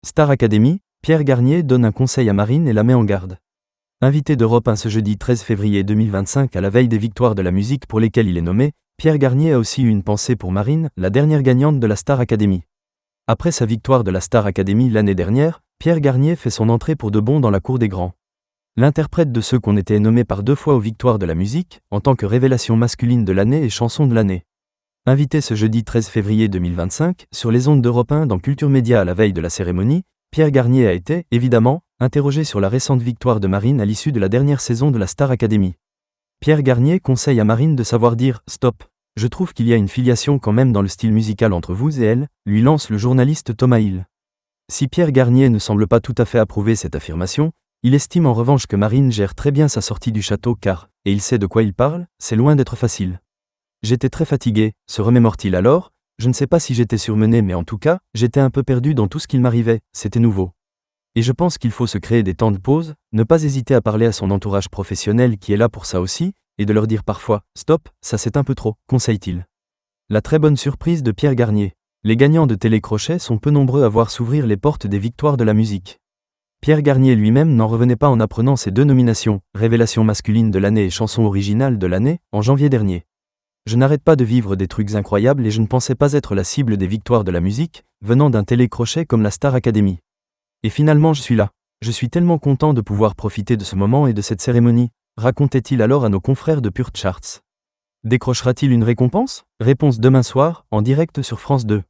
Star Academy, Pierre Garnier donne un conseil à Marine et la met en garde. Invité d'Europe 1 ce jeudi 13 février 2025 à la veille des victoires de la musique pour lesquelles il est nommé, Pierre Garnier a aussi eu une pensée pour Marine, la dernière gagnante de la Star Academy. Après sa victoire de la Star Academy l'année dernière, Pierre Garnier fait son entrée pour de bon dans la cour des grands. L'interprète de ceux qu'on était nommés par 2 fois aux victoires de la musique, en tant que révélation masculine de l'année et chanson de l'année. Invité ce jeudi 13 février 2025, sur les ondes d'Europe 1 dans Culture Média à la veille de la cérémonie, Pierre Garnier a été, évidemment, interrogé sur la récente victoire de Marine à l'issue de la dernière saison de la Star Academy. Pierre Garnier conseille à Marine de savoir dire « stop ». Je trouve qu'il y a une filiation quand même dans le style musical entre vous et elle, lui lance le journaliste Thomas Hill. Si Pierre Garnier ne semble pas tout à fait approuver cette affirmation, il estime en revanche que Marine gère très bien sa sortie du château car, et il sait de quoi il parle, c'est loin d'être facile. J'étais très fatigué, se remémore-t-il alors, je ne sais pas si j'étais surmené mais en tout cas, j'étais un peu perdu dans tout ce qu'il m'arrivait, c'était nouveau. Et je pense qu'il faut se créer des temps de pause, ne pas hésiter à parler à son entourage professionnel qui est là pour ça aussi, et de leur dire parfois « stop, ça c'est un peu trop », conseille-t-il. La très bonne surprise de Pierre Garnier. Les gagnants de Télécrochet sont peu nombreux à voir s'ouvrir les portes des victoires de la musique. Pierre Garnier lui-même n'en revenait pas en apprenant ses 2 nominations, Révélation masculine de l'année et Chanson originale de l'année, en janvier dernier. Je n'arrête pas de vivre des trucs incroyables et je ne pensais pas être la cible des victoires de la musique, venant d'un télécrochet comme la Star Academy. Et finalement je suis là. Je suis tellement content de pouvoir profiter de ce moment et de cette cérémonie, racontait-il alors à nos confrères de Pure Charts. Décrochera-t-il une récompense ? Réponse demain soir, en direct sur France 2.